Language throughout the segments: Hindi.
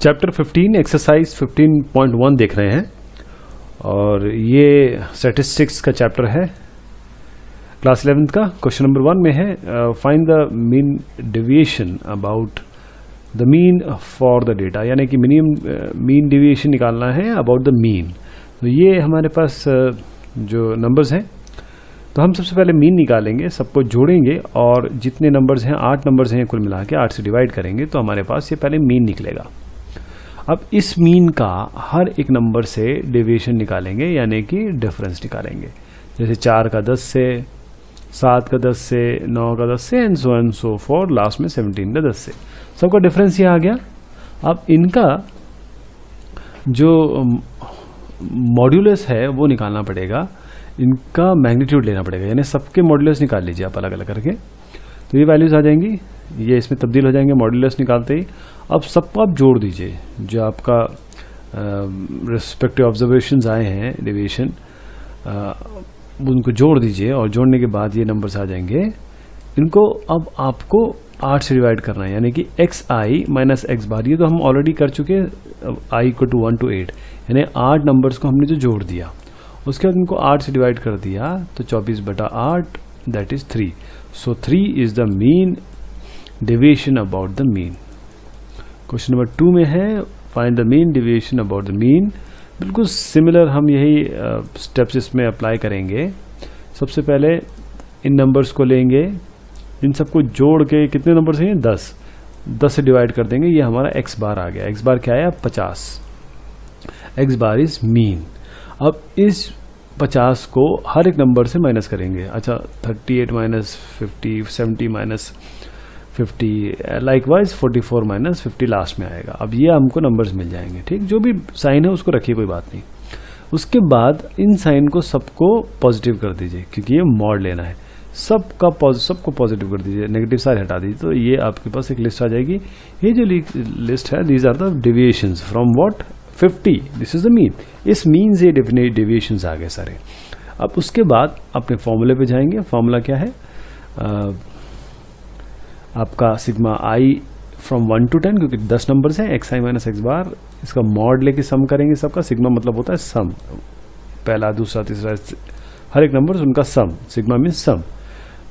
चैप्टर 15 एक्सरसाइज 15.1 देख रहे हैं और ये स्टैटिस्टिक्स का चैप्टर है क्लास 11th का। क्वेश्चन नंबर 1 में है find the mean deviation about the mean for the data, यानी कि मीन डेविएशन निकालना है अबाउट द मीन। तो ये हमारे पास जो नंबर्स हैं, तो हम सबसे पहले मीन निकालेंगे, सबको जोड़ेंगे और जितने नंबर्स हैं 8 नंबर्स हैं कुल मिला के 8 से डिवाइड करेंगे तो हमारे पास ये पहले मीन निकलेगा। अब इस मीन का हर एक नंबर से डेविएशन निकालेंगे, यानी कि डिफरेंस निकालेंगे। जैसे 4 का 10 से, 7 का 10 से, 9 का 10 से एंड सो फॉर, लास्ट में 17 का 10 से। सबका डिफरेंस ये आ गया। अब इनका जो मॉड्यूलस है वो निकालना पड़ेगा, इनका मैग्नीट्यूड लेना पड़ेगा, यानी सबके मॉड्यूलस निकाल लीजिए आप अलग अलग करके। तो ये वैल्यूज आ जाएंगी, ये इसमें तब्दील हो जाएंगे मॉड्यूलस निकालते ही। अब सबको आप जोड़ दीजिए, जो आपका रिस्पेक्टिव ऑब्जर्वेशंस आए हैं डेविएशन, उनको जोड़ दीजिए और जोड़ने के बाद ये नंबर्स आ जाएंगे। इनको अब आपको 8 से डिवाइड करना है, यानी कि xi माइनस x बार, ये तो हम ऑलरेडी कर चुके हैं, i को 1 to 8, यानी 8 नंबर्स को हमने जो जोड़ दिया, उसके बाद इनको 8 से डिवाइड कर दिया तो 24/8 that is 3। So 3 is the mean deviation about the mean. Question number 2 में है find the mean deviation about the mean. बिल्कुल सिमिलर हम यही स्टेप्स इसमें अप्लाई करेंगे। सबसे पहले इन नंबर्स को लेंगे, इन सबको जोड़ के कितने नंबर्स हैं 10 से डिवाइड कर देंगे, ये हमारा x बार आ गया। x बार क्या है 50, x बार इज मीन। अब इस 50 को हर एक नंबर से माइनस करेंगे। अच्छा 38 minus 50, 70 minus 50, likewise 44 minus 50 last में आएगा। अब ये हमको नंबर्स मिल जाएंगे, ठीक। जो भी साइन है उसको रखिए, कोई बात नहीं। उसके बाद इन साइन को सबको पॉजिटिव कर दीजिए, क्योंकि ये मॉड लेना है। सबको पॉजिटिव कर दीजिए, नेगेटिव सारे हटा दीजिए। तो ये आपके पास एक लिस्ट आ जाएगी। ये जो लिस्ट है, these are the deviations from what 50, this is the mean. इस मीन से डेविएशंस आ गए सारे। अब उसके बाद अपने फॉर्मूले पे जाएंगे। फॉर्मूला क्या है आपका सिग्मा i फ्रॉम 1 to 10, क्योंकि 10 नंबर्स हैं, xi माइनस x बार, इसका मॉड लेके सम करेंगे सबका। सिग्मा मतलब होता है सम, पहला दूसरा तीसरा हर एक नंबर उनका सम, सिग्मा मीन्स सम।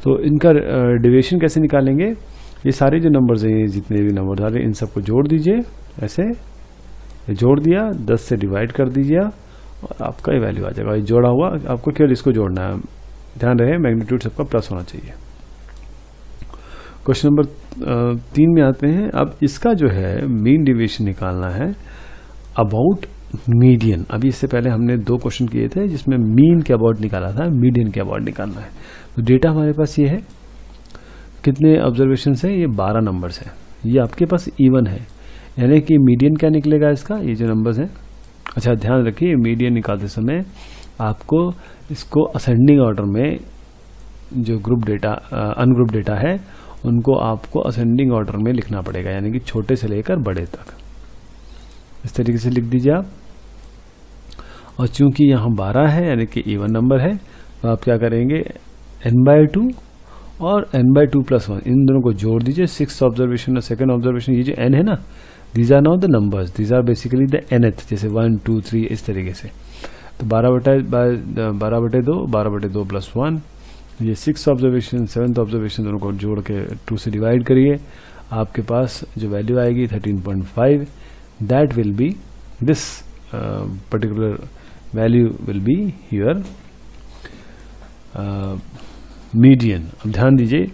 तो इनका डेविएशन कैसे निकालेंगे, ये सारे जो नंबर्स हैं, जितने भी नंबर आ रहे हैं, इन सबको जोड़ दीजिए। ऐसे जोड़ दिया, 10 से डिवाइड कर दीजिए और आपका ये वैल्यू आ जाएगा। ये जोड़ा हुआ, आपको केवल इसको जोड़ना है। ध्यान रहे मैग्नीट्यूड सबका प्लस होना चाहिए। क्वेश्चन नंबर 3 में आते हैं। अब इसका जो है मीन डेविएशन निकालना है अबाउट मीडियन। अभी इससे पहले हमने 2 क्वेश्चन किए थे जिसमें मीन के अबाउट निकाला था, मीडियन के अबाउट निकालना है। तो डेटा हमारे पास ये है, कितने ऑब्जर्वेशन है, ये 12 नंबर्स हैं। ये आपके पास इवन है, यानी कि मीडियन क्या निकलेगा इसका, ये जो नंबर्स हैं। अच्छा ध्यान रखिए, मीडियन निकालते समय आपको इसको असेंडिंग ऑर्डर में, जो ग्रुप डेटा अनग्रुप डेटा है उनको आपको असेंडिंग ऑर्डर में लिखना पड़ेगा, यानी कि छोटे से लेकर बड़े तक। इस तरीके से लिख दीजिए आप। और चूंकि यहाँ 12 है, यानी कि इवन नंबर है, तो आप क्या करेंगे n/2 और n/2+1 इन दोनों को जोड़ दीजिए। 6th ऑब्जर्वेशन और 2nd ऑब्जर्वेशन, ये जो n है ना, these are not the numbers, these are basically the nth, जैसे 1 2 3 इस तरीके से। तो 12/2 12/2+1, ये 6th ऑब्जर्वेशन 7th ऑब्जर्वेशन दोनों को जोड़ के 2 से डिवाइड करिए। आपके पास जो वैल्यू आएगी 13.5, that will B this particular value will be your median. अब ध्यान दीजिए,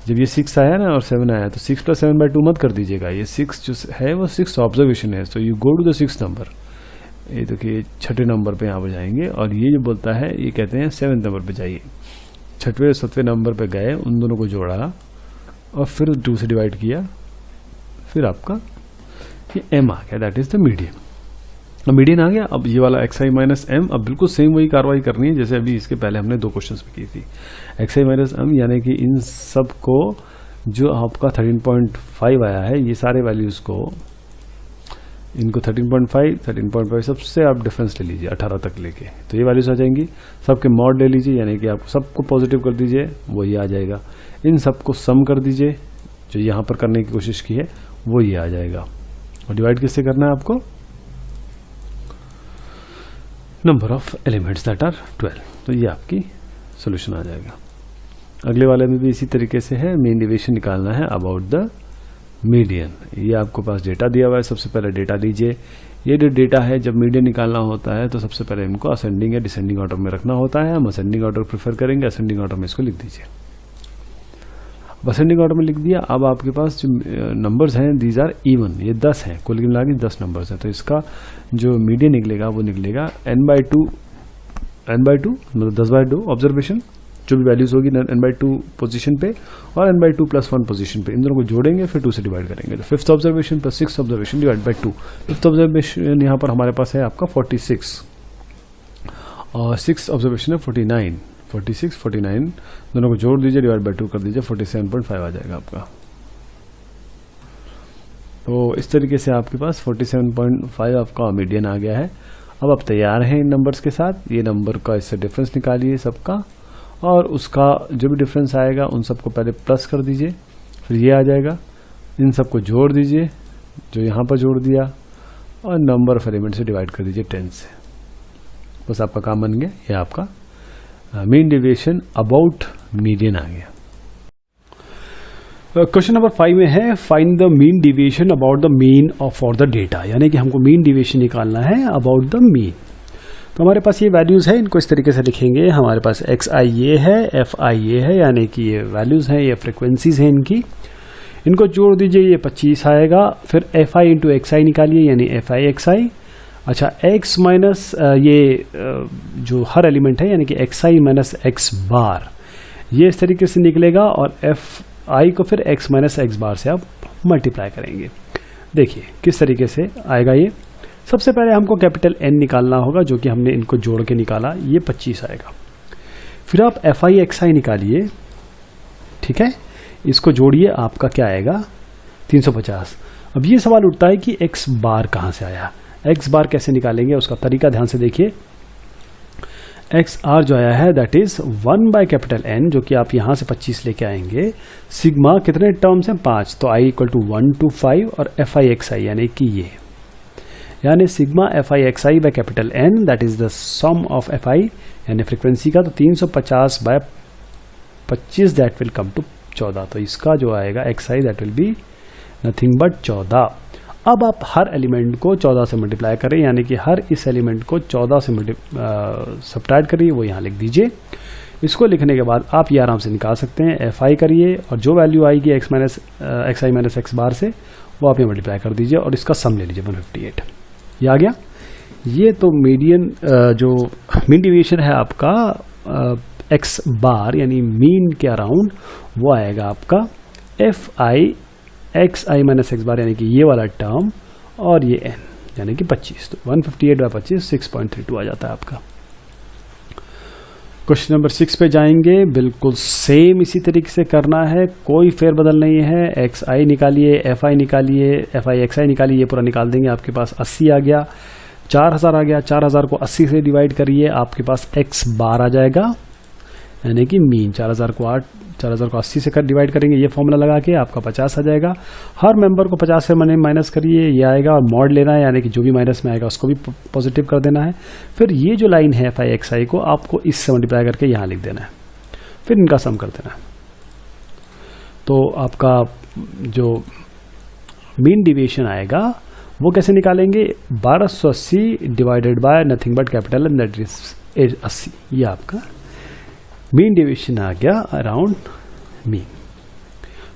जब ये 6 आया ना और 7 आया, तो 6 + 7/2 मत कर दीजिएगा। ये 6 जो है वो 6th ऑब्जर्वेशन है, so you go to the 6th number. ये देखिए 6ठे नंबर पे यहाँ पर जाएंगे, और ये जो बोलता है ये कहते हैं 7th नंबर पे जाइए। 6वें 7वें नंबर पे गए, उन दोनों को जोड़ा और फिर 2 से डिवाइड किया, फिर आपका ये m आ गया, दैट इज द मीडियन। अब मीडियन आ गया। अब ये वाला xi माइनस m, अब बिल्कुल सेम वही कार्रवाई करनी है जैसे अभी इसके पहले हमने 2 क्वेश्चंस में की थी। xi माइनस m, यानी कि इन सब को जो आपका 13.5 आया है, ये सारे वैल्यूज को, इनको 13.5 13.5 सबसे आप डिफरेंस ले लीजिए 18 तक लेके, तो ये वैल्यूज आ जाएंगी। सबके मॉड ले लीजिए, यानी कि आपको सबको पॉजिटिव कर दीजिए, वही आ जाएगा। इन सबको सम कर दीजिए, जो यहाँ पर करने की कोशिश की है वो ये आ जाएगा। और डिवाइड किससे करना है आपको? Number of elements that are 12। तो ये आपकी सोल्यूशन आ जाएगा। अगले वाले में भी इसी तरीके से है, मीन डेविएशन निकालना है अबाउट द मीडियन। ये आपको पास डेटा दिया हुआ है, सबसे पहले डेटा लीजिए। ये जो डेटा है, जब मीडियन निकालना होता है तो सबसे पहले इनको असेंडिंग या डिसेंडिंग ऑर्डर में रखना होता है। हम असेंडिंग ऑर्डर प्रेफर करेंगे, असेंडिंग ऑर्डर में इसको लिख दीजिए। असेंडिंग ऑर्डर में लिख दिया। अब आपके पास जो नंबर्स हैं दीज आर इवन, ये 10 हैं, कुल मिला के 10 नंबर्स हैं। तो इसका जो मीडियन निकलेगा वो निकलेगा n/2 मतलब 10/2 ऑब्जर्वेशन, जो भी वैल्यूज होगी n/2 पोजीशन पे और n/2 + 1 पोजीशन पे, इन दोनों को जोड़ेंगे फिर 2 से डिवाइड करेंगे। तो 5th observation + 6th observation divide by 2। 5th observation यहाँ पर हमारे पास है आपका 46 और 6th ऑब्जर्वेशन है 49। 46 49 दोनों को जोड़ दीजिए, डिवाइड बाई 2 कर दीजिए, 47.5 आ जाएगा आपका। तो इस तरीके से आपके पास 47.5 आपका मीडियन आ गया है। अब आप तैयार हैं इन नंबर्स के साथ। ये नंबर का इससे डिफरेंस निकालिए सबका, और उसका जो भी डिफरेंस आएगा उन सबको पहले प्लस कर दीजिए, फिर ये आ जाएगा। इन सबको जोड़ दीजिए, जो यहाँ पर जोड़ दिया, और नंबर ऑफ एलिमेंट से डिवाइड कर दीजिए 10 से। बस आपका काम बन गया। ये आपका मीन डेविएशन अबाउट मीडियन आ गया। क्वेश्चन नंबर 5 में है find the mean deviation about the mean for the data, यानी कि हमको मीन डेविएशन निकालना है अबाउट द मीन। तो हमारे पास ये वैल्यूज है, इनको इस तरीके से लिखेंगे। हमारे पास xi ये है, fi ये है, यानी कि ये वैल्यूज हैं, ये फ्रिक्वेंसीज हैं इनकी। इनको जोड़ दीजिए, ये 25 आएगा। फिर fi इंटू xi निकालिए, यानी fi xi। अच्छा, x माइनस ये जो हर एलिमेंट है, यानी कि xi माइनस x बार, ये इस तरीके से निकलेगा। और fi को फिर x माइनस x बार से आप मल्टीप्लाई करेंगे। देखिए किस तरीके से आएगा ये। सबसे पहले हमको कैपिटल N निकालना होगा, जो कि हमने इनको जोड़ के निकाला, ये 25 आएगा। फिर आप fi xi निकालिए, ठीक है, इसको जोड़िए, आपका क्या आएगा 350। अब ये सवाल उठता है कि x बार कहाँ से आया, x बार कैसे निकालेंगे, उसका तरीका ध्यान से देखिए। एक्स आर जो आया है दैट इज 1/N, जो कि आप यहाँ से 25 लेके आएंगे। सिग्मा कितने टर्म्स हैं 5, तो i = 1 to 5 और fi xi यानी कि ये, यानी sigma fi xi by N that is the sum of fi यानी फ्रीक्वेंसी का। तो 350/25 दैट विल कम टू 14। तो इसका जो आएगा xi that will be nothing but 14। अब आप हर एलिमेंट को 14 से मल्टीप्लाई करें, यानी कि हर इस एलिमेंट को 14 से सब्ट्रैक्ट करिए, वो यहाँ लिख दीजिए। इसको लिखने के बाद आप ये आराम से निकाल सकते हैं। fi करिए और जो वैल्यू आएगी xi माइनस x बार से, वो आप ये मल्टीप्लाई कर दीजिए और इसका सम ले लीजिए 158। ये आ गया। ये तो मीडियन जो मीन डेविएशन है आपका x बार यानी मीन के अराउंड, वो आएगा आपका fi xi माइनस x बार, यानी कि ये वाला टर्म, और ये n यानी कि 25। तो 158/25 6.32 आ जाता है आपका। क्वेश्चन नंबर 6 पे जाएंगे। बिल्कुल सेम इसी तरीके से करना है, कोई फेरबदल नहीं है। xi निकालिए, fi निकालिए, fi xi निकालिए, ये पूरा निकाल देंगे। आपके पास 80 आ गया, 4000 आ गया। 4000 को 80 से डिवाइड करिए, आपके पास x बार आ जाएगा, यानी कि मीन। 4000 को 80 से डिवाइड करेंगे, ये फॉर्मूला लगा के आपका 50 आ जाएगा। हर मेंबर को 50 से माइनस करिए, ये आएगा। और मॉड लेना है, यानी कि जो भी माइनस में आएगा उसको भी पॉजिटिव कर देना है। फिर ये जो लाइन है fi xi को आपको इससे मल्टीप्लाई करके यहाँ लिख देना है, फिर इनका सम कर देना है। तो आपका जो मीन डेविएशन आएगा वो कैसे निकालेंगे, 1280 divided by nothing but N that is 80। ये आपका मीन डेविएशन आ गया अराउंड मीन।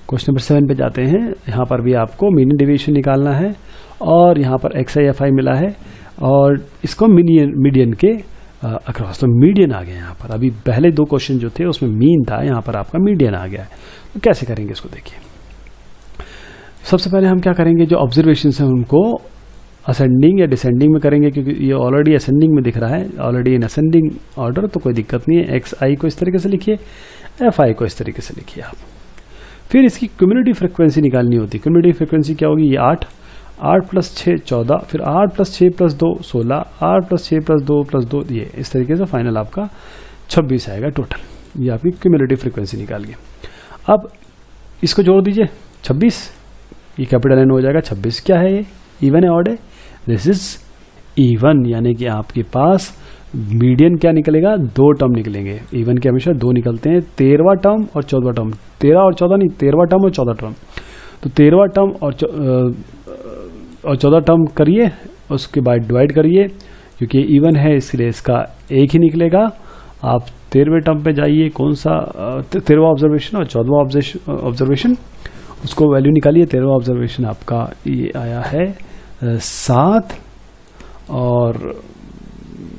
क्वेश्चन नंबर 7 पे जाते हैं। यहाँ पर भी आपको मीन डेविएशन निकालना है, और यहाँ पर xi fi मिला है, और इसको मीडियन के अक्रॉस। तो मीडियन आ गया यहाँ पर। अभी पहले 2 क्वेश्चन जो थे उसमें मीन था, यहाँ पर आपका मीडियन आ गया है। तो कैसे करेंगे इसको देखिए। सबसे पहले हम क्या करेंगे, जो ऑब्जर्वेशन है उनको असेंडिंग या डिसेंडिंग में करेंगे, क्योंकि ये ऑलरेडी असेंडिंग में दिख रहा है, ऑलरेडी इन असेंडिंग ऑर्डर, तो कोई दिक्कत नहीं है। xi को इस तरीके से लिखिए, fi को इस तरीके से लिखिए आप। फिर इसकी क्यूमुलेटिव फ्रीक्वेंसी निकालनी होती है। क्यूमुलेटिव फ्रीक्वेंसी क्या होगी, ये 8 + 6 14, फिर 8 + 6 + 2 16, 8 + 6 + 2 + 2, ये इस तरीके से फाइनल आपका 26 आएगा टोटल। ये आपकी क्यूमुलेटिव फ्रीक्वेंसी निकाल गई। अब इसको जोड़ दीजिए 26, ये कैपिटल N हो जाएगा। 26 क्या है, ये इवन है ऑड है? दिस इज इवन, यानी कि आपके पास मीडियन क्या निकलेगा? 2 टर्म निकलेंगे। इवन के हमेशा 2 निकलते हैं, 13वां टर्म और 14वां टर्म। 13 और 14 नहीं, 13वां टर्म और 14 टर्म। तो 13वां टर्म और 14 टर्म करिए, उसके बाद डिवाइड करिए, क्योंकि इवन है इसलिए इसका एक ही निकलेगा। आप 13वें टर्म पे जाइए, कौन सा 13वां ऑब्जर्वेशन और 14वां ऑब्जर्वेशन, उसको वैल्यू निकालिए। 13वां ऑब्जर्वेशन आपका ये आया है 7, और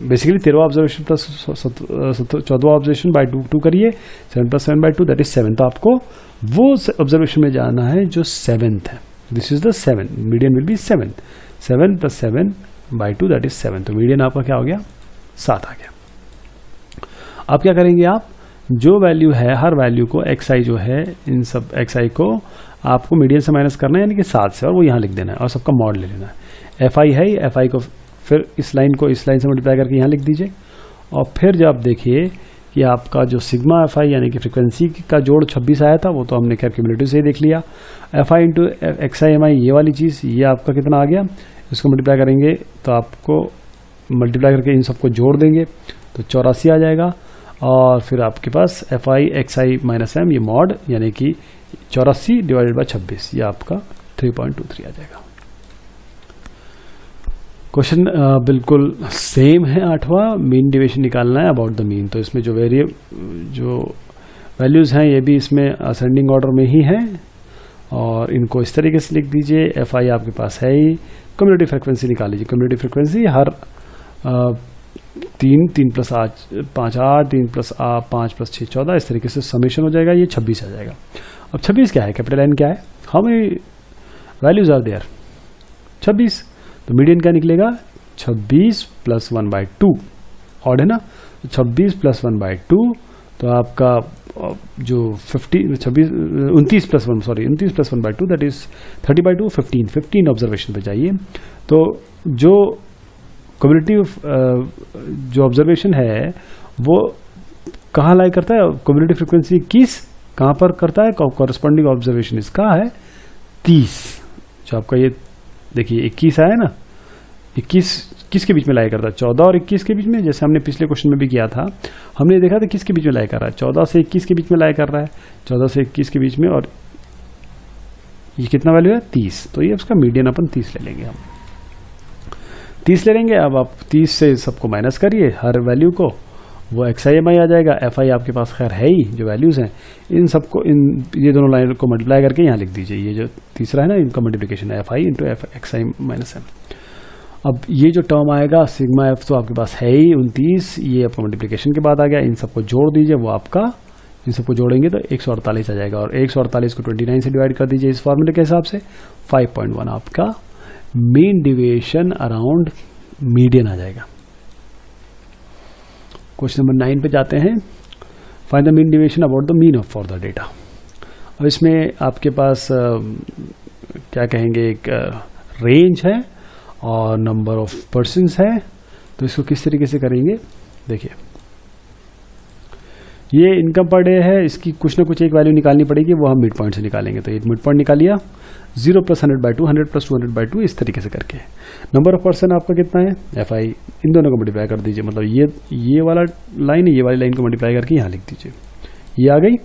बेसिकली 13वां ऑब्जर्वेशन प्लस 14वां ऑब्जर्वेशन बाय 2 करिए, 7 + 7 / 2 दैट इज 7। तो आपको वो ऑब्जर्वेशन में जाना है जो 7th है। This is the 7, median will be 7। 7 + 7 / 2 that is 7। तो मीडियन आपका क्या हो गया? 7 आ गया। अब क्या करेंगे आप? जो वैल्यू है, हर वैल्यू को xi जो है, इन सब xi को आपको मीडियन से माइनस करना है, यानी कि 7 से, और वो यहाँ लिख देना है और सबका मॉड ले लेना है। fi है, fi को फिर इस लाइन को इस लाइन से मल्टीप्लाई करके यहाँ लिख दीजिए। और फिर जब आप देखिए कि आपका जो सिग्मा fi यानी कि फ्रिक्वेंसी का जोड़ 26 आया था, वो तो हमने खैर क्यूमुलेटिव से ही देख लिया। fi इंटू xi mi, ये वाली चीज़, ये आपका कितना आ गया? इसको मल्टीप्लाई करेंगे तो आपको मल्टीप्लाई करके इन सबको जोड़ देंगे तो 84 आ जाएगा। और फिर आपके पास fi xi - m, ये मॉड, यानी कि 84 / 26, ये आपका 3.23 आ जाएगा। क्वेश्चन बिल्कुल सेम है 8वां, मीन डिविएशन निकालना है अबाउट द मीन। तो इसमें जो वैल्यूज़ हैं ये भी इसमें असेंडिंग ऑर्डर में ही हैं, और इनको इस तरीके से लिख दीजिए। fi आपके पास है ही, कम्युनिटी फ्रिक्वेंसी निकाल लीजिए। कम्युनिटी फ्रिक्वेंसी हर 3 + 5 8, 3 + 5 + 6 14, इस तरीके से समेशन हो जाएगा, ये 26 आ जाएगा। अब 26 क्या है? कैपिटल N क्या है? How many values are there? 26। तो मीडियन क्या निकलेगा? 26 + 1/2, ऑड है ना? 26 + 1/2, तो आपका जो 29 + 1/2 दैट इज 30/2, 15 ऑब्जर्वेशन पे जाइए। तो जो कम्युनिटी जो ऑब्जर्वेशन है वो कहाँ लाई करता है? कम्युनिटी फ्रिक्वेंसी 21 कहाँ पर करता है? कॉरस्पॉन्डिंग ऑब्जर्वेशन इसका है 30। जो आपका ये देखिए 21 आया ना, 21 किसके बीच में लाई करता है? 14 और 21 के बीच में। जैसे हमने पिछले क्वेश्चन में भी किया था, हमने देखा था किसके बीच में लाई कर रहा है? 14 से 21 के बीच में लाई कर रहा है, 14 से 21 के बीच में। और ये कितना वैल्यू है? 30। तो ये उसका मीडियन अपन 30 ले लेंगे, हम 30 ले लेंगे। अब आप 30 से सबको माइनस करिए, हर वैल्यू को, वो xi mi आ जाएगा। fi आपके पास खैर है ही, जो वैल्यूज़ हैं इन सबको, ये दोनों लाइन को मल्टीप्लाई करके यहाँ लिख दीजिए। ये जो तीसरा है ना, इनका मल्टीप्लिकेशन है fi इंटू xi - m। अब ये जो टर्म आएगा सिग्मा f तो आपके पास है ही 29, ये आपका मल्टीप्लिकेशन के बाद आ गया। इन सबको जोड़ दीजिए, वो आपका, इन सबको जोड़ेंगे तो 148 आ जाएगा। और 148 को 29 से डिवाइड कर दीजिए इस फॉर्मूले के हिसाब से, 5.1 आपका मीन डिविएशन अराउंड मीडियन आ जाएगा। क्वेश्चन नंबर 9 पे जाते हैं। Find the mean deviation about the mean for the data. अब इसमें आपके पास क्या कहेंगे, एक रेंज है और नंबर ऑफ पर्सन्स है। तो इसको किस तरीके से करेंगे? देखिए, ये इनकम पर डे है, इसकी कुछ ना कुछ एक वैल्यू निकालनी पड़ेगी, वो हम मिड पॉइंट से निकालेंगे। तो ये मिड पॉइंट निकाल लिया, 0 + 100/2, 100 + 200/2, इस तरीके से करके। नंबर ऑफ पर्सन आपका कितना है? fi, इन दोनों को मल्टीप्लाई कर दीजिए। मतलब ये वाला लाइन, ये वाली लाइन को मल्टीप्लाई करके यहाँ लिख दीजिए, ये आ गई।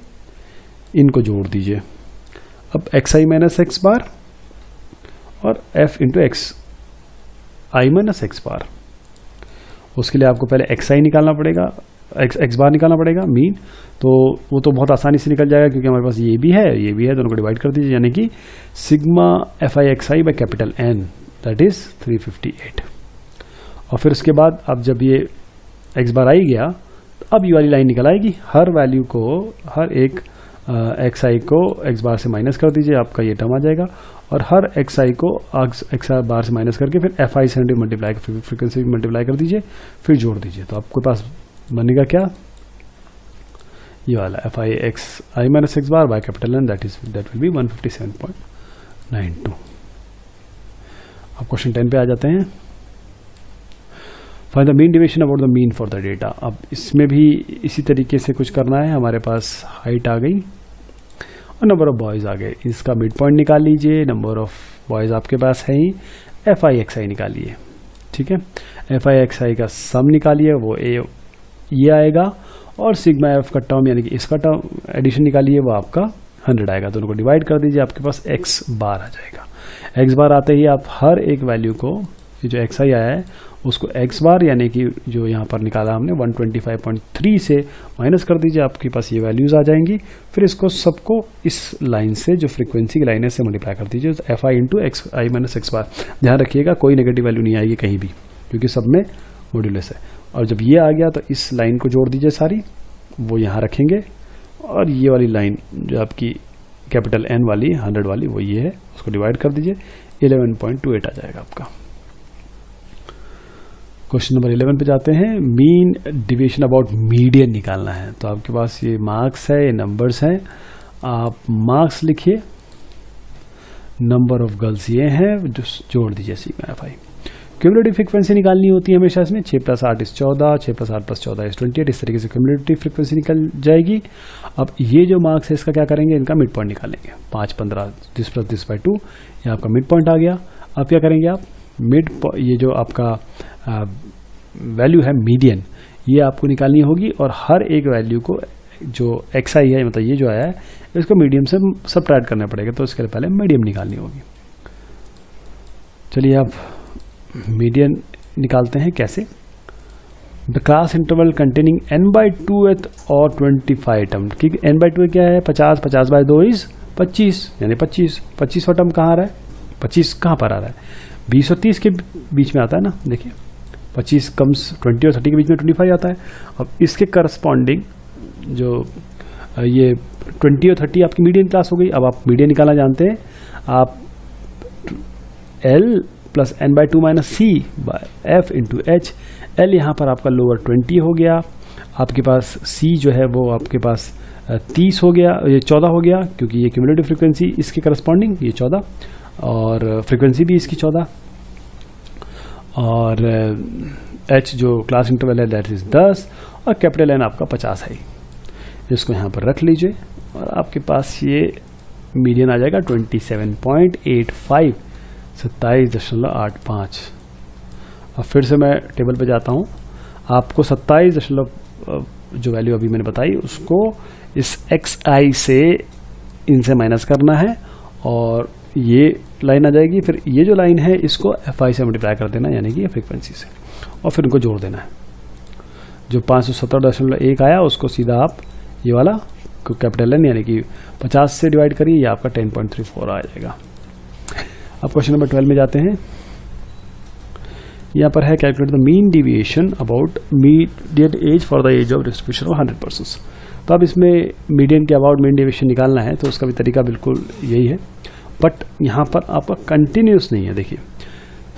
इनको जोड़ दीजिए। अब xi - x बार और f इंटू xi - x बार। उसके लिए आपको पहले xi निकालना पड़ेगा, x बार निकालना पड़ेगा मीन। तो वो तो बहुत आसानी से निकल जाएगा, क्योंकि हमारे पास ये भी है, ये भी है, दोनों को डिवाइड कर दीजिए, यानी कि sigma fi xi by capital N that is 358। और फिर उसके बाद अब जब ये x बार आई गया, तो अब ये वाली लाइन निकल आएगी। हर वैल्यू को, हर एक xi को x बार से माइनस कर दीजिए, आपका ये टर्म आ जाएगा। और हर xi को x बार से माइनस करके फिर fi से मल्टीप्लाई, फ्रीक्वेंसी मल्टीप्लाई कर दीजिए, फिर जोड़ दीजिए। तो आपके पास बनेगा क्या? ये वाला fi xi - x bar by capital N that will be 157.92। अब क्वेश्चन 10 पे आ जाते हैं। Find the mean deviation about the mean for the data. अब इसमें भी इसी तरीके से कुछ करना है। हमारे पास हाइट आ गई और नंबर ऑफ बॉयज़ आ गए, इसका मिड पॉइंट निकाल लीजिए, नंबर ऑफ बॉयज़ आपके पास है ही, एफ आई एक्स आई निकालिए, ठीक है। एफ आई एक्स आई का सम निकालिए, वो ये आएगा, और सिग्मा एफ का टर्म यानी कि इसका टर्म एडिशन निकालिए, वो आपका 100 आएगा। दोनों को डिवाइड कर दीजिए, आपके पास एक्स बार आ जाएगा। एक्स बार आते ही आप हर एक वैल्यू को, ये जो एक्स आई आया है उसको एक्स बार यानी कि जो यहाँ पर निकाला हमने 125.3 से माइनस कर दीजिए, आपके पास ये वैल्यूज आ जाएंगी। फिर इसको सबको इस लाइन से, जो फ्रीक्वेंसी की लाइन है, से मल्टीप्लाई कर दीजिए, तो F I into X I minus X bar. ध्यान रखिएगा कोई नेगेटिव वैल्यू नहीं आएगी कहीं भी, क्योंकि सब में मॉड्यूलस है। और जब ये आ गया तो इस लाइन को जोड़ दीजिए सारी, वो यहाँ रखेंगे, और ये वाली लाइन जो आपकी कैपिटल एन वाली 100 वाली वो ये है, उसको डिवाइड कर दीजिए, 11.28 आ जाएगा आपका। क्वेश्चन नंबर 11 पे जाते हैं। मीन डिविएशन अबाउट मीडियन निकालना है। तो आपके पास ये मार्क्स है, ये नंबर्स हैं, आप मार्क्स लिखिए, नंबर ऑफ गर्ल्स ये हैं, जो जोड़ दीजिए sigma F I. Cumulative frequency निकालनी होती है हमेशा इसमें, 6 + 8 = 14, 6 + 8 + 14 = 28, इस तरीके से क्यूमुलेटिव फ्रीक्वेंसी निकल जाएगी। अब ये जो मार्क्स है इसका क्या करेंगे, इनका मिड पॉइंट निकालेंगे। 5, 15, 10 + 10/2 ये आपका मिड पॉइंट आ गया। अब क्या करेंगे आप, ये जो आपका वैल्यू है मीडियन, ये आपको निकालनी होगी, और हर एक वैल्यू को जो एक्स आई है, मतलब ये जो आया है, इसको मीडियम से सबट्रैक्ट करना पड़ेगा, तो इसके लिए पहले मीडियम निकालनी होगी। चलिए अब मीडियन निकालते हैं। कैसे, the class interval containing n/2th और 25 टर्म, क्योंकि n/2 क्या है, 50, 50/2 = 25, यानी 25वां टर्म कहाँ आ रहा है, 25 कहाँ पर आ रहा है, 20 और 30 के बीच में आता है ना। देखिए 25 कम्स 20 और 30 के बीच में 25 आता है। अब इसके करस्पॉन्डिंग जो ये 20 और 30 आपकी मीडियन क्लास हो गई। अब आप मीडियन निकालना जानते हैं, आप L + n/2 - C/F × H। L यहाँ पर आपका लोअर 20 हो गया, आपके पास C जो है वो आपके पास 30 हो गया, ये 14 हो गया, क्योंकि ये क्यूमुलेटिव फ्रीक्वेंसी इसके करस्पॉन्डिंग ये 14, और फ्रीक्वेंसी भी इसकी 14, और H जो क्लास इंटरवल है दैट इज 10, और कैपिटल N आपका 50 है। इसको यहाँ पर रख लीजिए, और आपके पास ये मीडियन आ जाएगा 27.85, 27.85। अब फिर से मैं टेबल पे जाता हूँ, आपको 27 जो वैल्यू अभी मैंने बताई उसको इस XI से इनसे माइनस करना है, और ये लाइन आ जाएगी। फिर ये जो लाइन है इसको FI से मल्टीप्लाई कर देना, यानी कि फ्रीक्वेंसी से, और फिर उनको जोड़ देना है। जो 517.1 आया उसको सीधा आप ये वाला कैपिटल N यानी कि 50 से डिवाइड करिए, ये आपका 10.34 आ जाएगा। अब क्वेश्चन नंबर 12 में जाते हैं। यहाँ पर है calculate the mean deviation about median age for the age of distribution of 100%। तो अब इसमें मीडियन के अबाउट मीन डिविएशन निकालना है, तो उसका भी तरीका बिल्कुल यही है, बट यहाँ पर आपका कंटिन्यूस नहीं है। देखिए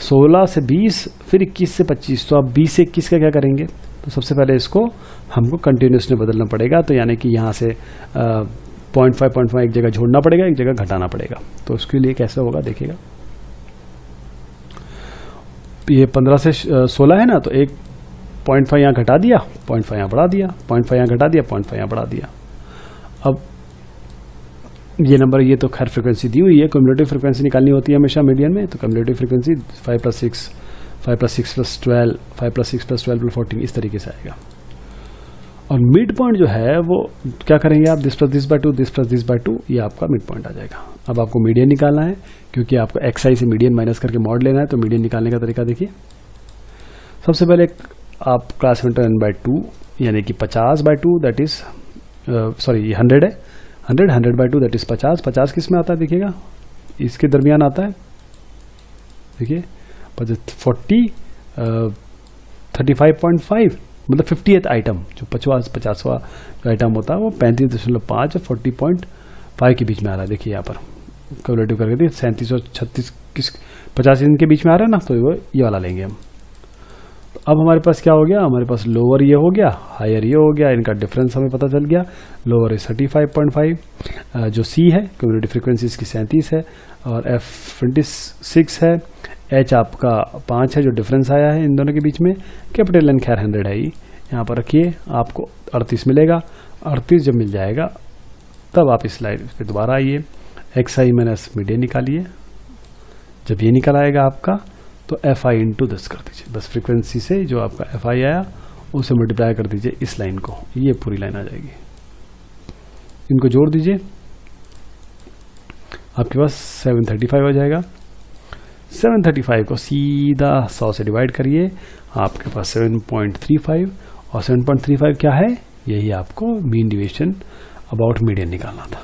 16 से 20, फिर 21 से 25, तो आप 20 से 21 का क्या करेंगे, तो सबसे पहले इसको हमको कंटिन्यूसली बदलना पड़ेगा। तो यानी कि यहाँ से 0.5 एक जगह जोड़ना पड़ेगा, एक जगह घटाना पड़ेगा। तो उसके लिए कैसे होगा देखिएगा, ये 15 से 16 है ना, तो एक 0.5 यहाँ घटा दिया, 0.5 यहाँ बढ़ा दिया, 0.5 यहाँ घटा दिया, 0.5 यहाँ बढ़ा दिया। अब ये नंबर, ये तो खैर फ्रीक्वेंसी दी हुई है, क्यूमुलेटिव फ्रीक्वेंसी निकालनी होती है हमेशा मीडियन में। तो क्यूमुलेटिव फ्रीक्वेंसी 5 + 6 + 12, 5 + 6 + 12 + 14 इस तरीके से आएगा। और मिड पॉइंट जो है वो क्या करेंगे आप, 10 + 10/2, 10 + 10/2, ये आपका मिड पॉइंट आ जाएगा। अब आपको मीडियन निकालना है, क्योंकि आपको XI से मीडियन माइनस करके मॉड लेना है। तो मीडियन निकालने का तरीका देखिए, सबसे पहले आप क्लास इंटर n/2 यानी कि 50/2 दैट इज सॉरी 100 है, 100/2 दैट इज 50। 50 किस में आता है देखिएगा, इसके दरमियान आता है। देखिए 40 35.5 मतलब 50th आइटम, जो 50वां आइटम होता है वो 35.5 और 40.5 के बीच में आ रहा है। देखिए यहाँ पर क्यूमुलेटिव करके देखिए 37 और 36 किस 50 इनके बीच में आ रहा है ना, तो वो ये वाला लेंगे हम। तो अब हमारे पास क्या हो गया, हमारे पास लोअर ये हो गया, हायर ये हो गया, इनका डिफरेंस हमें पता चल गया। लोअर इज 35.5, जो C है क्यूमुलेटिव फ्रीक्वेंसी इसकी 37 है, और F 26 है, H आपका 5 है, जो डिफरेंस आया है इन दोनों के बीच में। कैपिटल N खैर 100 है ही, यहाँ पर रखिए, आपको 38 मिलेगा। 38 जब मिल जाएगा तब आप इस स्लाइड पे दोबारा आइए, XI - मीडियन निकालिए, जब ये निकल आएगा आपका तो एफ आई इंटू 10 कर दीजिए, बस फ्रीक्वेंसी से जो आपका एफ आई आया उसे मल्टीप्लाई कर दीजिए इस लाइन को, ये पूरी लाइन आ जाएगी। इनको जोड़ दीजिए, आपके पास 735 हो जाएगा। 735 को सीधा 100 से डिवाइड करिए, आपके पास 7.35, और 7.35 क्या है, यही आपको मीन डिवीजन अबाउट मीडियन निकालना था।